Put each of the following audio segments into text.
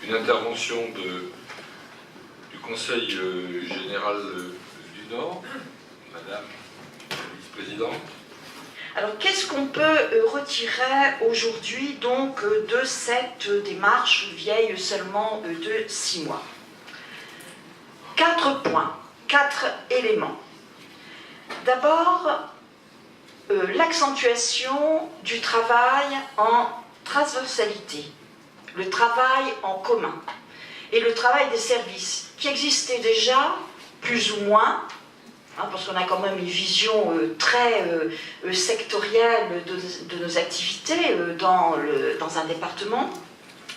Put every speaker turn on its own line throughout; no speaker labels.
une intervention du Conseil général du Nord, Madame la vice-présidente.
Alors, qu'est-ce qu'on peut retirer aujourd'hui donc de cette démarche vieille seulement de 6 mois? 4 points, 4 éléments. D'abord, l'accentuation du travail en transversalité, le travail en commun et le travail des services qui existait déjà, plus ou moins, parce qu'on a quand même une vision très sectorielle de nos activités dans un département.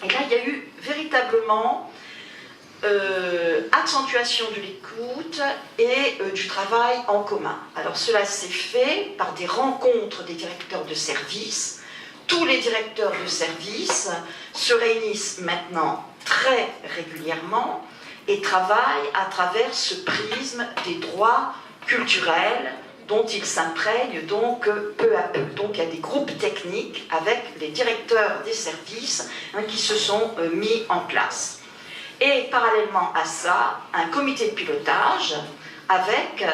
Et là, il y a eu véritablement accentuation de l'écoute et du travail en commun. Alors cela s'est fait par des rencontres des directeurs de service. Tous les directeurs de service se réunissent maintenant très régulièrement et travaillent à travers ce prisme des droits culturels dont ils s'imprègnent donc peu à peu. Donc il y a des groupes techniques avec les directeurs des services qui se sont mis en place. Et parallèlement à ça, un comité de pilotage avec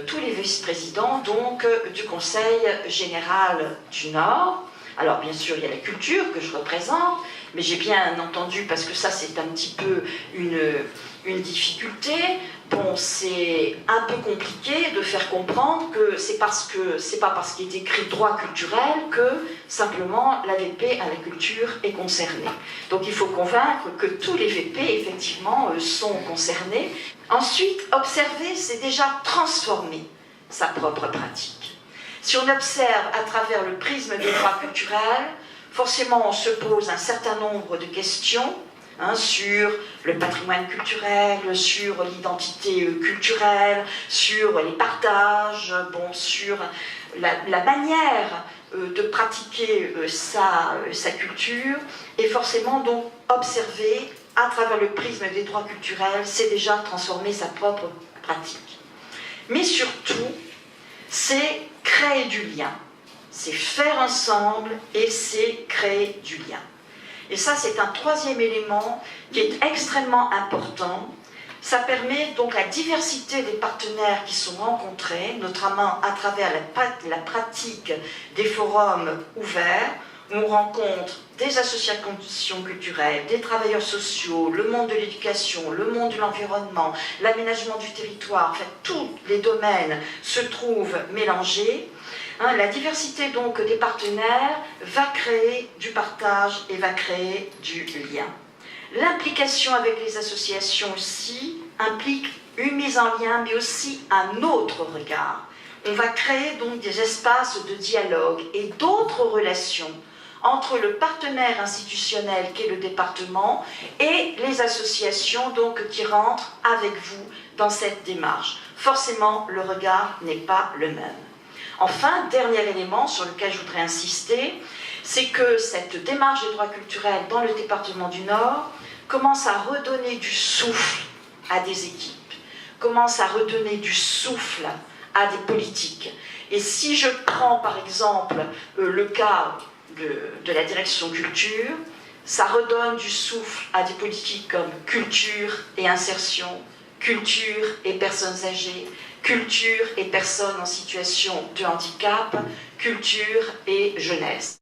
tous les vice-présidents donc, du Conseil général du Nord. Alors bien sûr, il y a la culture que je représente, mais j'ai bien entendu, parce que ça c'est un petit peu une difficulté, bon, c'est un peu compliqué de faire comprendre que c'est pas parce qu'il est écrit droit culturel que simplement la VP à la culture est concernée. Donc il faut convaincre que tous les VP effectivement sont concernés. Ensuite, observer, c'est déjà transformer sa propre pratique. Si on observe à travers le prisme des droits culturels, forcément on se pose un certain nombre de questions sur le patrimoine culturel, sur l'identité culturelle, sur les partages, bon, sur la manière de pratiquer sa culture, et forcément donc observer à travers le prisme des droits culturels, c'est déjà transformer sa propre pratique. Mais surtout, c'est créer du lien, c'est faire ensemble et c'est créer du lien. Et ça, c'est un troisième élément qui est extrêmement important. Ça permet donc la diversité des partenaires qui sont rencontrés, notamment à travers la pratique des forums ouverts, où on rencontre des associations culturelles, des travailleurs sociaux, le monde de l'éducation, le monde de l'environnement, l'aménagement du territoire, en fait, tous les domaines se trouvent mélangés. La diversité donc des partenaires va créer du partage et va créer du lien. L'implication avec les associations aussi implique une mise en lien, mais aussi un autre regard. On va créer donc des espaces de dialogue et d'autres relations entre le partenaire institutionnel qu'est le département et les associations donc, qui rentrent avec vous dans cette démarche. Forcément, le regard n'est pas le même. Enfin, dernier élément sur lequel je voudrais insister, c'est que cette démarche des droits culturels dans le département du Nord commence à redonner du souffle à des équipes, commence à redonner du souffle à des politiques. Et si je prends par exemple le cas de la direction culture, ça redonne du souffle à des politiques comme culture et insertion, culture et personnes âgées, culture et personnes en situation de handicap, culture et jeunesse.